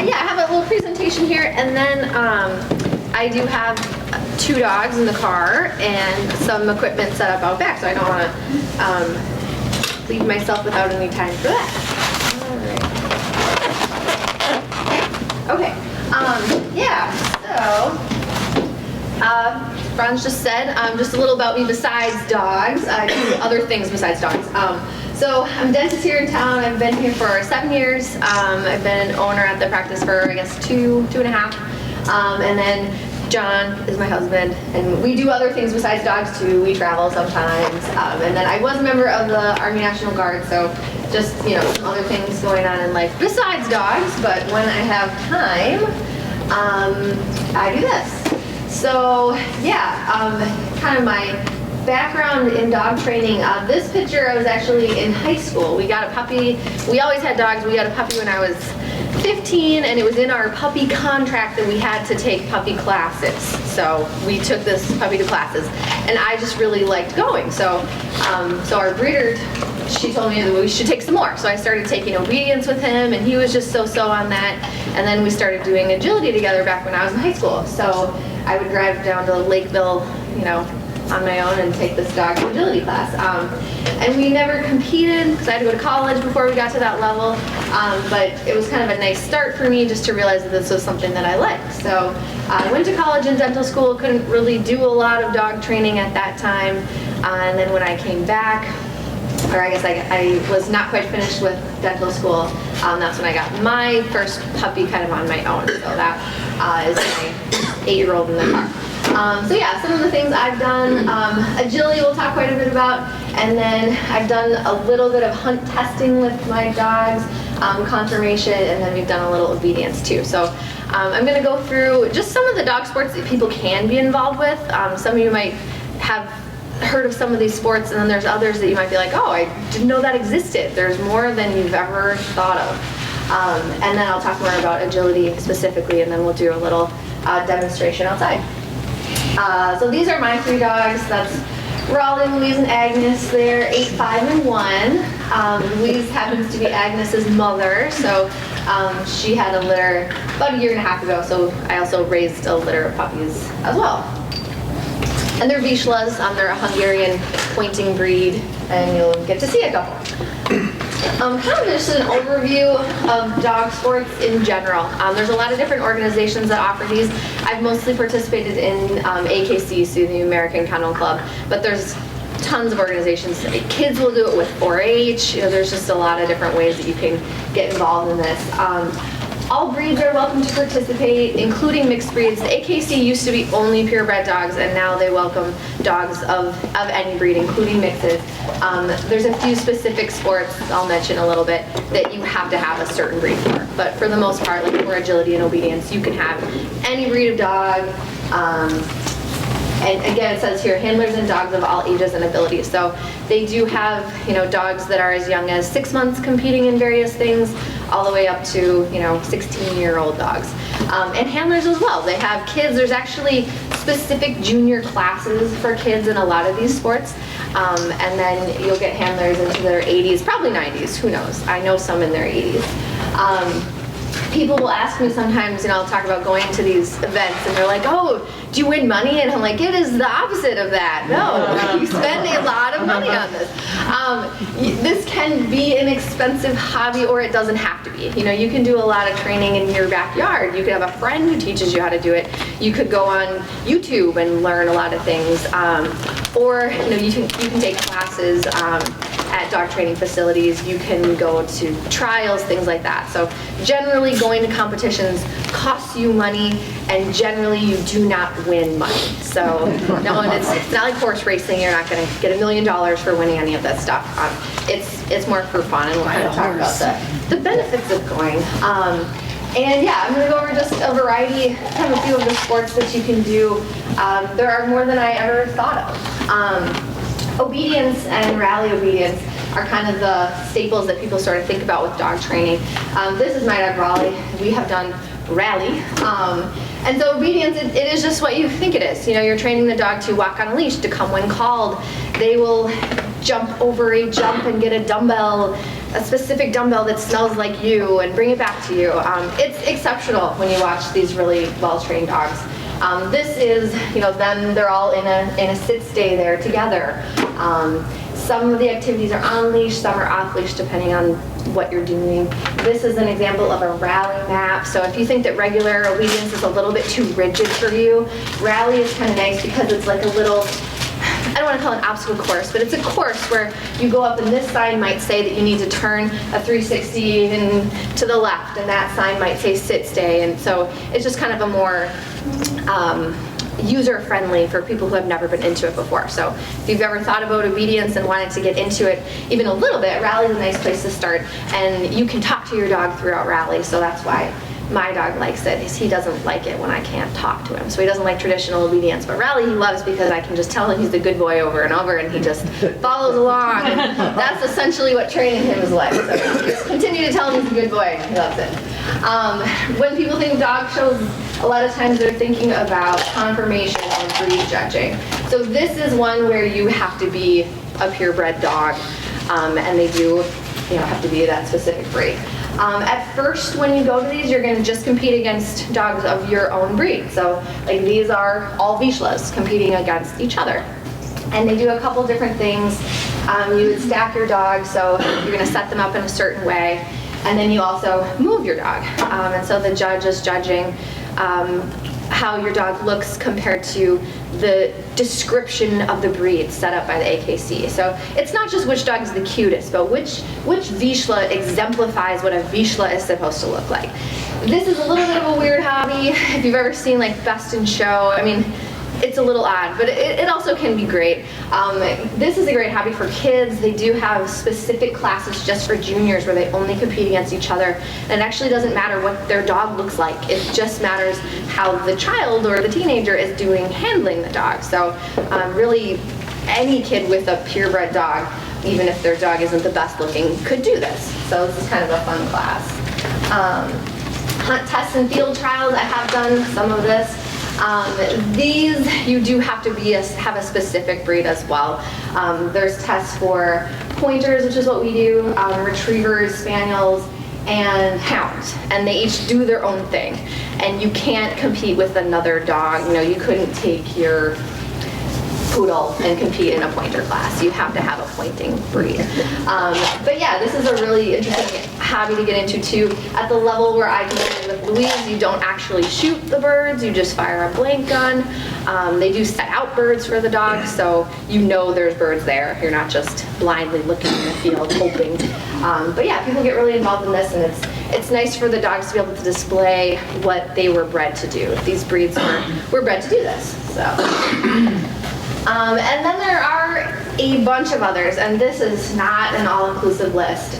Yeah, I have a little presentation here, and then I do have 2 dogs in the car and some equipment set up out back, so I don't want to leave myself without any time for that. All right. Okay. Yeah. So, Franz just said just a little about me besides dogs. I do other things besides dogs. So I'm a dentist here in town. I've been here for 7 years. I've been an owner at the practice for, I guess, two and a half. And then John is my husband, and we do other things besides dogs too. We travel sometimes. And then I was a member of the Army National Guard, so just, some other things going on in life besides dogs. But when I have time, I do this. So yeah, kind of my background in dog training. This picture, I was actually in high school. We got a puppy. We always had dogs. We got a puppy when I was 15, and it was in our puppy contract that we had to take puppy classes. So we took this puppy to classes, and I just really liked going. So our breeder, she told me that we should take some more. So I started taking obedience with him, and he was just so on that. And then we started doing agility together back when I was in high school. So I would drive down to Lakeville, on my own and take this dog agility class. And we never competed because I had to go to college before we got to that level. But it was kind of a nice start for me just to realize that this was something that I liked. So I went to college and dental school, couldn't really do a lot of dog training at that time. And then when I came back, or I guess I was not quite finished with dental school, that's when I got my first puppy kind of on my own. So that is my 8-year-old in the car. So yeah, some of the things I've done, agility we'll talk quite a bit about, and then I've done a little bit of hunt testing with my dogs, conformation, and then we've done a little obedience too. So I'm going to go through just some of the dog sports that people can be involved with. Some of you might have heard of some of these sports, and then there's others that you might be like, oh, I didn't know that existed. There's more than you've ever thought of. And then I'll talk more about agility specifically, and then we'll do a little demonstration outside. So these are my 3 dogs. That's Raleigh, Louise, and Agnes. They're 8, 5, and 1. Louise happens to be Agnes's mother, so she had a litter about 1.5 years ago, so I also raised a litter of puppies as well. And they're vizslas. They're a Hungarian pointing breed, and you'll get to see a couple. Kind of just an overview of dog sports in general. There's a lot of different organizations that offer these. I've mostly participated in AKC, so the American Kennel Club, but there's tons of organizations. Kids will do it with 4-H. There's just a lot of different ways that you can get involved in this. All breeds are welcome to participate, including mixed breeds. The AKC used to be only purebred dogs, and now they welcome dogs of any breed, including mixes. There's a few specific sports I'll mention a little bit that you have to have a certain breed for. But for the most part, like for agility and obedience, you can have any breed of dog. And again, it says here, handlers and dogs of all ages and abilities. So they do have, dogs that are as young as 6 months competing in various things, all the way up to, 16-year-old dogs. And handlers as well. They have kids. There's actually specific junior classes for kids in a lot of these sports. And then you'll get handlers into their 80s, probably 90s, who knows. I know some in their 80s. People will ask me sometimes, I'll talk about going to these events, and they're like, oh, do you win money? And I'm like, it is the opposite of that. No, you spend a lot of money on this. This can be an expensive hobby, or it doesn't have to be. You can do a lot of training in your backyard. You could have a friend who teaches you how to do it. You could go on YouTube and learn a lot of things. Or, you can take classes at dog training facilities. You can go to trials, things like that. So generally going to competitions costs you money, and generally you do not win money. So no, and it's not like horse racing. You're not going to get $1 million for winning any of that stuff. It's more for fun, and we'll kind of talk about the benefits of going. And yeah, I'm going to go over just a variety, kind of a few of the sports that you can do. There are more than I ever thought of. Obedience and rally obedience are kind of the staples that people sort of think about with dog training. This is my dog Raleigh. We have done rally. And so obedience, it is just what you think it is. You know, you're training the dog to walk on a leash, to come when called. They will jump over a jump and get a dumbbell, a specific dumbbell that smells like you, and bring it back to you. It's exceptional when you watch these really well-trained dogs. This is, you know, them, they're all in a sit-stay there together. Some of the activities are on leash, some are off leash, depending on what you're doing. This is an example of a rally map. So if you think that regular obedience is a little bit too rigid for you, rally is kind of nice because it's like a little, I don't want to call it an obstacle course, but it's a course where you go up and this sign might say that you need to turn a 360 and to the left, and that sign might say sit stay. And so it's just kind of a more user-friendly for people who have never been into it before. So if you've ever thought about obedience and wanted to get into it even a little bit, rally is a nice place to start. And you can talk to your dog throughout rally, so that's why my dog likes it. He doesn't like it when I can't talk to him. So he doesn't like traditional obedience, but rally he loves because I can just tell him he's a good boy over and over, and he just follows along. And that's essentially what training him is like. So just continue to tell him he's a good boy. He loves it. When people think dog shows, a lot of times they're thinking about conformation and breed judging. So this is one where you have to be a purebred dog, and they do, you know, have to be that specific breed. At first, when you go to these, you're going to just compete against dogs of your own breed. So, like, these are all vizslas competing against each other. And they do a couple different things. You would stack your dogs, so you're going to set them up in a certain way. And then you also move your dog. And so the judge is judging how your dog looks compared to the description of the breed set up by the AKC. So it's not just which dog is the cutest, but which vizsla exemplifies what a vizsla is supposed to look like. This is a little bit of a weird hobby. If you've ever seen like Best in Show, I mean, it's a little odd, but it also can be great. This is a great hobby for kids. They do have specific classes just for juniors where they only compete against each other. And it actually doesn't matter what their dog looks like. It just matters how the child or the teenager is doing handling the dog. So really, any kid with a purebred dog, even if their dog isn't the best looking, could do this. So this is kind of a fun class. Hunt tests and field trials, I have done some of this. These, you do have to have a specific breed as well. There's tests for pointers, which is what we do, retrievers, spaniels, and hounds. And they each do their own thing. And you can't compete with another dog. You know, you couldn't take your poodle and compete in a pointer class. You have to have a pointing breed. But yeah, this is a really interesting hobby to get into too. At the level where I compete with Louise, you don't actually shoot the birds, you just fire a blank gun. They do set out birds for the dogs, so you know there's birds there. You're not just blindly looking in the field hoping. But yeah, people get really involved in this, and it's nice for the dogs to be able to display what they were bred to do. These breeds were bred to do this. So. And then there are a bunch of others, and this is not an all-inclusive list.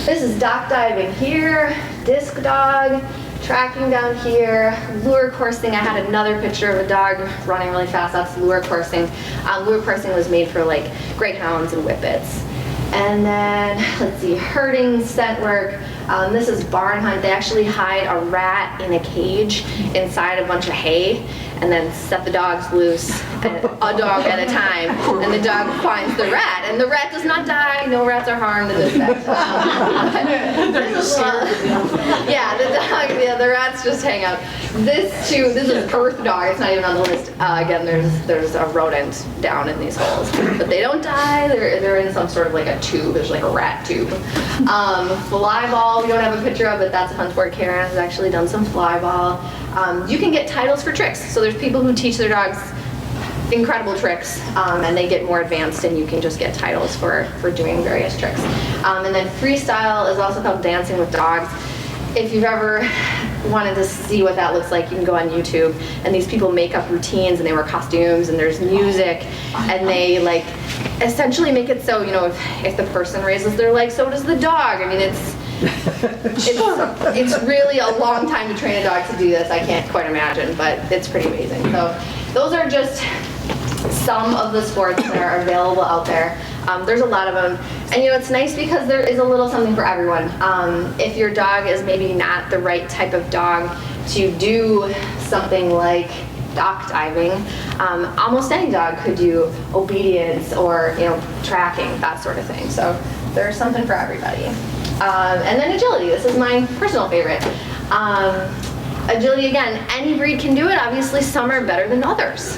This is dock diving here, disc dog, tracking down here, lure coursing. I had another picture of a dog running really fast. That's lure coursing. Lure coursing was made for like greyhounds and whippets. And then, let's see, herding, scent work. This is barn hunt. They actually hide a rat in a cage inside a bunch of hay and then set the dogs loose, a dog at a time, and the dog finds the rat, and the rat does not die. No rats are harmed in this effect. The rats just hang out. This is earth dog. It's not even on the list. Again, there's a rodent down in these holes, but they don't die. They're in some sort of like a tube. There's like a rat tube. Fly ball, we don't have a picture of, but that's a fun sport. Karen has actually done some fly ball. You can get titles for tricks. So there's people who teach their dogs incredible tricks, and they get more advanced, and you can just get titles for doing various tricks. And then freestyle is also called dancing with dogs. If you've ever wanted to see what that looks like, you can go on YouTube, and these people make up routines, and they wear costumes, and there's music, and they like essentially make it so, you know, if the person raises their leg, so does the dog. I mean, it's really a long time to train a dog to do this. I can't quite imagine, but it's pretty amazing. So those are just some of the sports that are available out there. There's a lot of them. And you know, it's nice because there is a little something for everyone. If your dog is maybe not the right type of dog, to do something like dock diving, almost any dog could do obedience or tracking, that sort of thing. So there's something for everybody. And then agility. This is my personal favorite. Agility, again, any breed can do it. Obviously, some are better than others.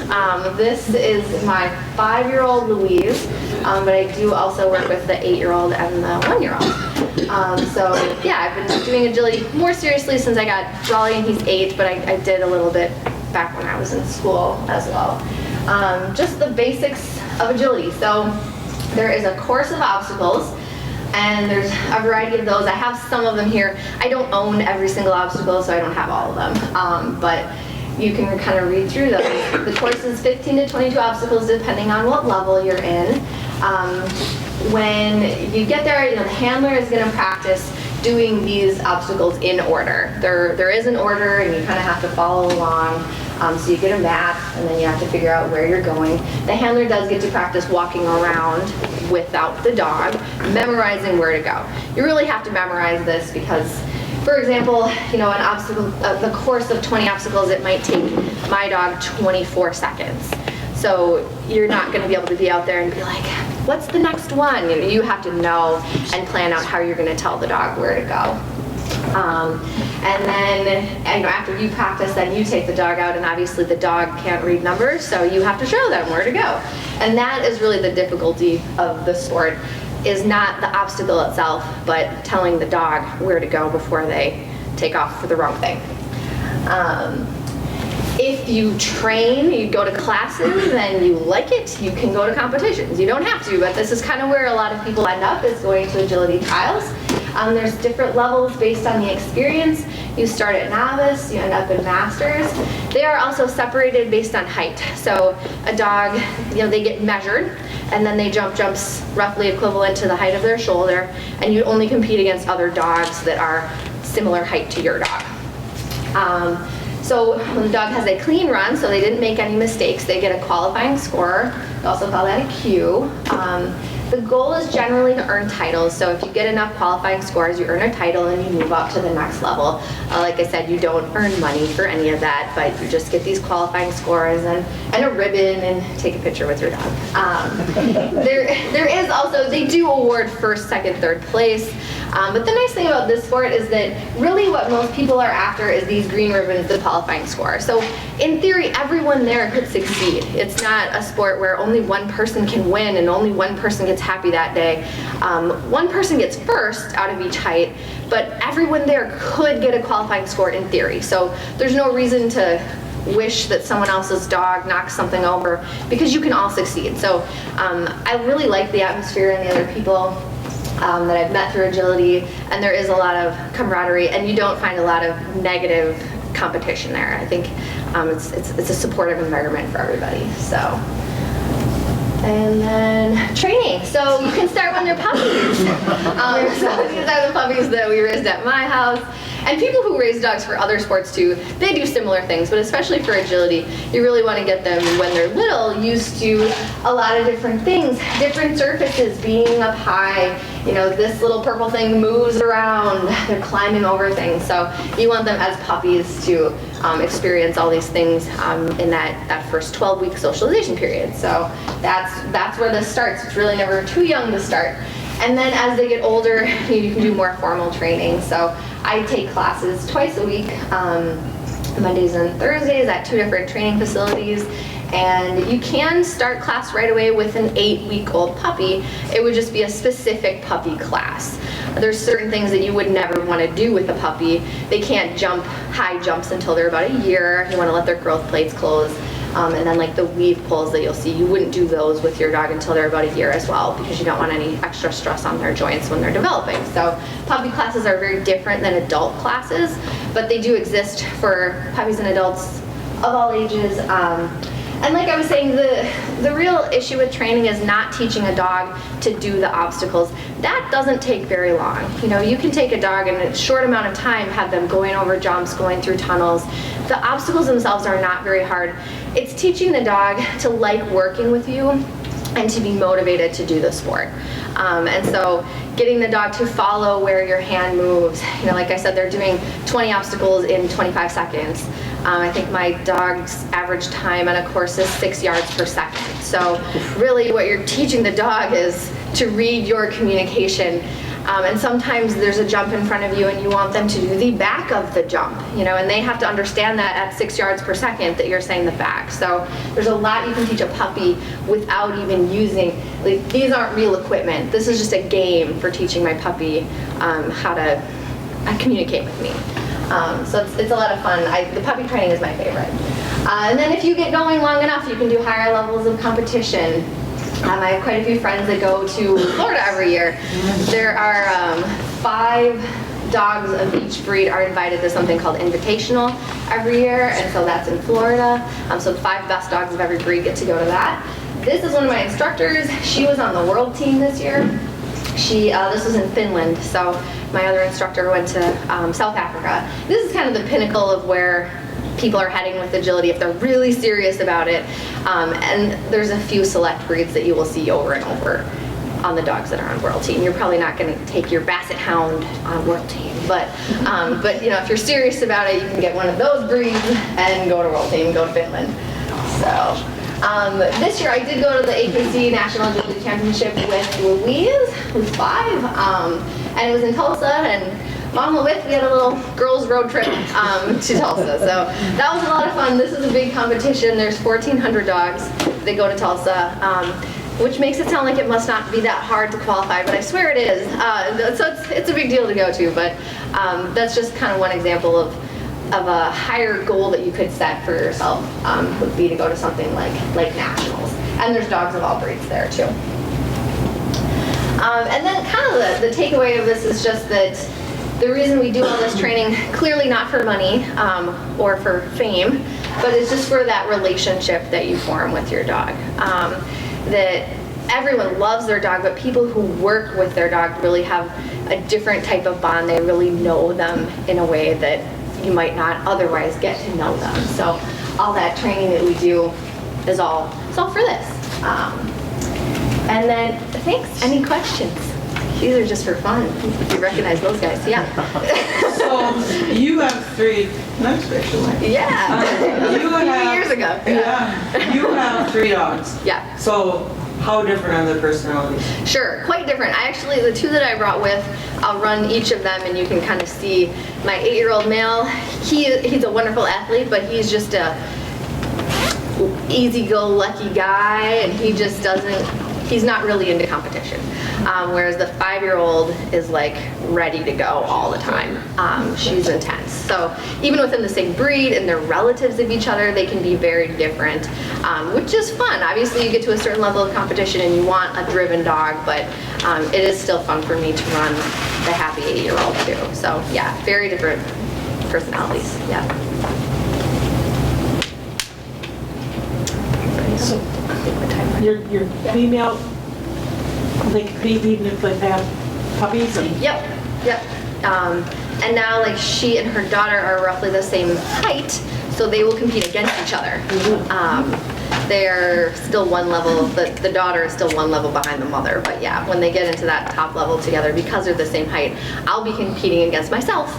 This is my 5-year-old Louise, but I do also work with the 8-year-old and the 1-year-old. So yeah, I've been doing agility more seriously since I got Raleigh, and he's 8, but I did a little bit back when I was in school as well. Just the basics of agility. So there is a course of obstacles, and there's a variety of those. I have some of them here. I don't own every single obstacle, so I don't have all of them. But you can kind of read through those. The course is 15 to 22 obstacles, depending on what level you're in. When you get there, the handler is going to practice doing these obstacles in order. There is an order, and you kind of have to follow along. So you get a map, and then you have to figure out where you're going. The handler does get to practice walking around without the dog, memorizing where to go. You really have to memorize this because, for example, an obstacle, the course of 20 obstacles, it might take my dog 24 seconds. So you're not going to be able to be out there and be like, what's the next one? You have to know and plan out how you're going to tell the dog where to go. And then, after you practice, then you take the dog out, and obviously the dog can't read numbers, so you have to show them where to go. And that is really the difficulty of the sport, is not the obstacle itself, but telling the dog where to go before they take off for the wrong thing. If you train, you go to classes, and you like it, you can go to competitions. You don't have to, but this is kind of where a lot of people end up, is going to agility trials. There's different levels based on the experience. You start at novice, you end up in masters. They are also separated based on height. So a dog, they get measured, and then they jump jumps roughly equivalent to the height of their shoulder, and you only compete against other dogs that are similar height to your dog. So when the dog has a clean run, so they didn't make any mistakes, they get a qualifying score. We also call that a Q. The goal is generally to earn titles, so if you get enough qualifying scores, you earn a title and you move up to the next level. Like I said, you don't earn money for any of that, but you just get these qualifying scores and a ribbon and take a picture with your dog. There is also, they do award first, second, third place, but the nice thing about this sport is that really what most people are after is these green ribbons, the qualifying score. So in theory, everyone there could succeed. It's not a sport where only one person can win and only one person gets happy that day. One person gets first out of each height, but everyone there could get a qualifying score in theory. So there's no reason to wish that someone else's dog knocks something over, because you can all succeed. So I really like the atmosphere and the other people that I've met through agility, and there is a lot of camaraderie, and you don't find a lot of negative competition there. I think it's a supportive environment for everybody. So. And then training. So you can start when they're puppies. So these are the puppies that we raised at my house. And people who raise dogs for other sports too, they do similar things, but especially for agility, you really want to get them when they're little used to a lot of different things, different surfaces, being up high. This little purple thing moves around, they're climbing over things. So you want them as puppies to experience all these things in that first 12-week socialization period. So that's where this starts. It's really never too young to start. And then as they get older, you can do more formal training. So I take classes twice a week, Mondays and Thursdays at 2 different training facilities. And you can start class right away with an 8-week-old puppy. It would just be a specific puppy class. There's certain things that you would never want to do with a puppy. They can't jump high jumps until they're about a year. You want to let their growth plates close. And then like the weave pulls that you'll see, you wouldn't do those with your dog until they're about a year as well, because you don't want any extra stress on their joints when they're developing. So puppy classes are very different than adult classes, but they do exist for puppies and adults of all ages. And like I was saying, the real issue with training is not teaching a dog to do the obstacles. That doesn't take very long. You can take a dog and in a short amount of time have them going over jumps, going through tunnels. The obstacles themselves are not very hard. It's teaching the dog to like working with you and to be motivated to do the sport. And so getting the dog to follow where your hand moves, like I said, they're doing 20 obstacles in 25 seconds. I think my dog's average time on a course is 6 yards per second. So really what you're teaching the dog is to read your communication. And sometimes there's a jump in front of you and you want them to do the back of the jump, and they have to understand that at 6 yards per second that you're saying the back. So there's a lot you can teach a puppy without even using, these aren't real equipment. This is just a game for teaching my puppy how to communicate with me. So it's a lot of fun. The puppy training is my favorite. And then if you get going long enough, you can do higher levels of competition. I have quite a few friends that go to Florida every year. There are 5 dogs of each breed are invited to something called Invitational every year, and so that's in Florida. So the 5 best dogs of every breed get to go to that. This is one of my instructors. She was on the world team this year. This was in Finland, so my other instructor went to South Africa. This is kind of the pinnacle of where people are heading with agility if they're really serious about it. And there's a few select breeds that you will see over and over on the dogs that are on world team. You're probably not going to take your Basset Hound on world team, but if you're serious about it, you can get one of those breeds and go to world team, go to Finland. So this year I did go to the AKC National Agility Championship with Louise, who's 5, and it was in Tulsa, and Mom with, we had a little girls road trip to Tulsa, so that was a lot of fun. This is a big competition. There's 1,400 dogs that go to Tulsa, which makes it sound like it must not be that hard to qualify, but I swear it is. So it's a big deal to go to, but that's just kind of one example of a higher goal that you could set for yourself would be to go to something like nationals. And there's dogs of all breeds there too. And then kind of the takeaway of this is just that the reason we do all this training, clearly not for money or for fame, but it's just for that relationship that you form with your dog. That everyone loves their dog, but people who work with their dog really have a different type of bond. They really know them in a way that you might not otherwise get to know them. So all that training that we do is all for this. And then, thanks. Any questions? These are just for fun. You recognize those guys, yeah. So you have 3. That's special. Yeah. You a few have, years ago. Yeah. You have 3 dogs. Yeah. So how different are their personalities? Sure, quite different. The 2 that I brought with, I'll run each of them, and you can kind of see my 8-year-old male. He's a wonderful athlete, but he's just a easy-go-lucky guy, and he's not really into competition. Whereas the 5-year-old is like ready to go all the time. She's intense. So even within the same breed and they're relatives of each other, they can be very different, which is fun. Obviously you get to a certain level of competition and you want a driven dog, but it is still fun for me to run the happy 8-year-old too. So yeah, very different personalities, yeah. So your female, they compete even if they have puppies? And Yep. And now she and her daughter are roughly the same height, so they will compete against each other. They're still one level, the daughter is still one level behind the mother, but yeah, when they get into that top level together, because they're the same height, I'll be competing against myself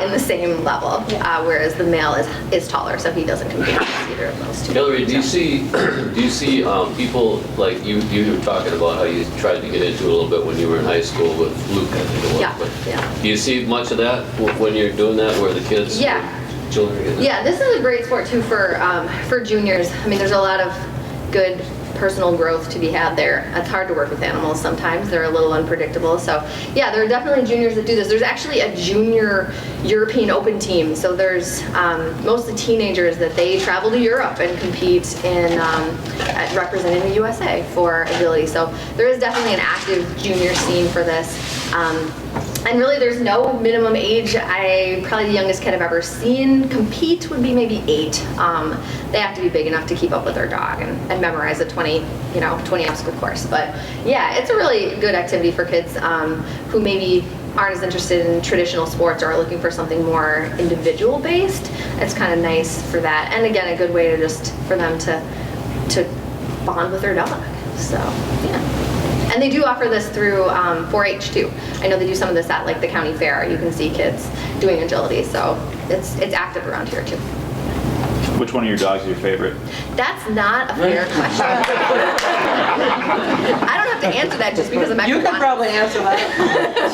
in the same level, whereas the male is taller, so he doesn't compete against either of those two. Hillary, do you see people like you were talking about how you tried to get into it a little bit when you were in high school with Luke, I think it was. Yeah. Do you see much of that when you're doing that, where the kids? Yeah. Children get Yeah, this is a great sport too for juniors. I mean, there's a lot of good personal growth to be had there. It's hard to work with animals sometimes. They're a little unpredictable. So yeah, there are definitely juniors that do this. There's actually a junior European Open team. So there's most of the teenagers that they travel to Europe and compete in representing the USA for agility. So there is definitely an active junior scene for this. And really there's no minimum age. Probably the youngest kid I've ever seen compete would be maybe 8. They have to be big enough to keep up with their dog and memorize a 20 obstacle course. But yeah, it's a really good activity for kids who maybe aren't as interested in traditional sports or are looking for something more individual based. It's kind of nice for that. And again, a good way to for them to bond with their dog. So, yeah. And they do offer this through 4-H too. I know they do some of this at like the county fair. You can see kids doing agility, so it's active around here too. Which one of your dogs is your favorite? That's not a fair question. I don't have to answer that just because I'm You can probably answer that.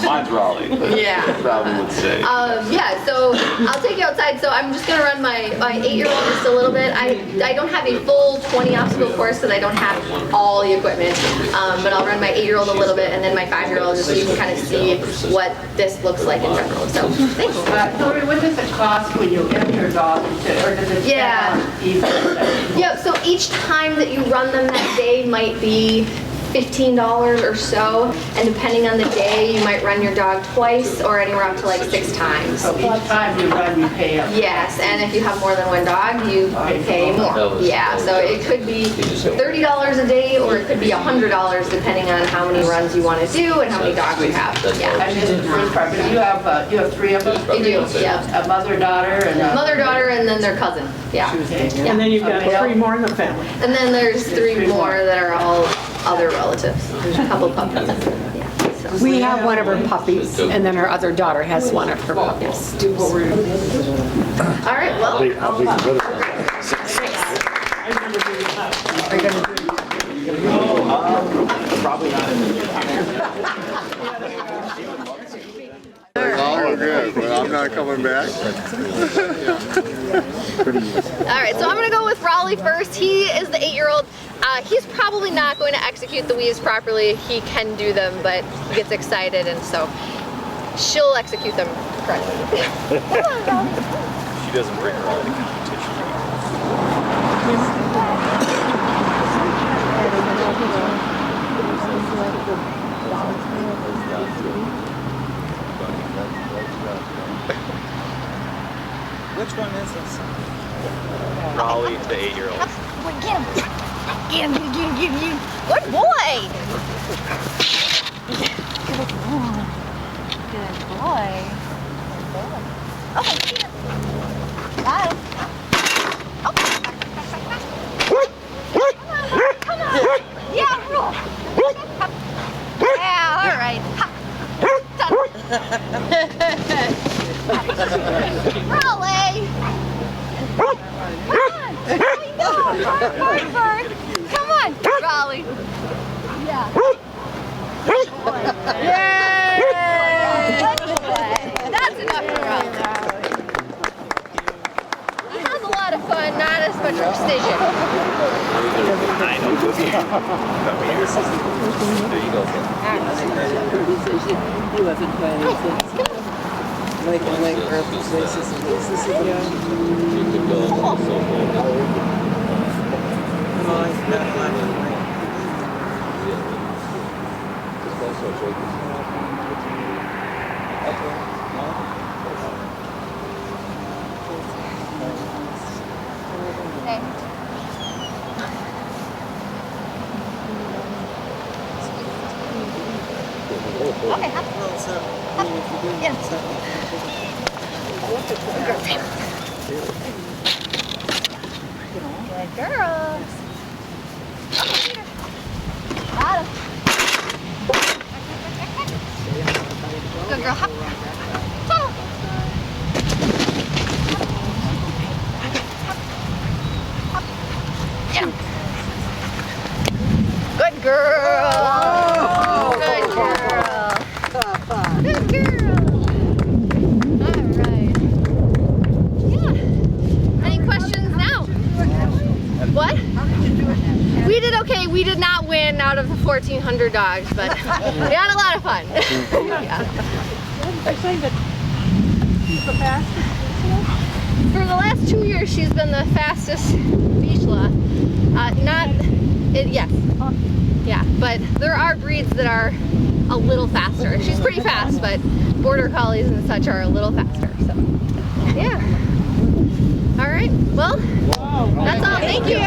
Mine's Raleigh. But Yeah. Probably would say. Yeah, so I'll take you outside. So I'm just gonna run my 8-year-old just a little bit. I don't have a full 20 obstacle course because I don't have all the equipment. But I'll run my 8-year-old a little bit and then my 5-year-old just so you can kind of see what this looks like in general. So thanks. Hillary, what does it cost when you enter a dog, or does it Yeah. Yep, so each time that you run them that day might be $15 or so, and depending on the day, you might run your dog twice or anywhere up to like 6 times. So each time you run, you pay up? Yes, and if you have more than one dog, you pay more. Yeah, so it could be $30 a day or it could be $100 depending on how many runs you want to do and how many dogs you have. Yeah. I missed the first part, but you have 3 of them? You do, yeah. A mother, daughter, and a... Mother, daughter, and then their cousin. Yeah. And then you've got 3 more in the family. And then there's 3 more that are all other relatives. There's a couple puppies. Yeah, so. We have one of her puppies, and then her other daughter has one of her puppies. All right, well. Probably not in the Oh, good. Well, I'm not coming back. All right, so I'm gonna go with Raleigh first. He is the 8-year-old. He's probably not going to execute the weaves properly. He can do them, but he gets excited, and so she'll execute them correctly. She doesn't bring her own competition. Which one is this? Raleigh, the 8-year-old. Get him! Get him! Get him! Good boy! Good boy. Good boy. Okay, get him. Got him. Oh. Come on. Yeah, roll. Yeah, all right. Raleigh! Come on! Come on, Raleigh! Yeah. Yay! That's enough for Raleigh. He has a lot of fun, not as much precision. There you go. He wasn't playing. Like places and places. You could go so Okay, hop. Yeah. Good girl. Got him. Good girl, hop. Go. Get him. Good girl. Good girl. Good girl. All right. Yeah. Any questions now? What? We did okay. We did not win out of the 1,400 dogs, but we had a lot of fun. Yeah. They're saying that she's the fastest. For the last 2 years, she's been the fastest vizsla. Yes. Yeah, but there are breeds that are a little faster. She's pretty fast, but border collies and such are a little faster. So, yeah. All right. Well, that's all. Thank you.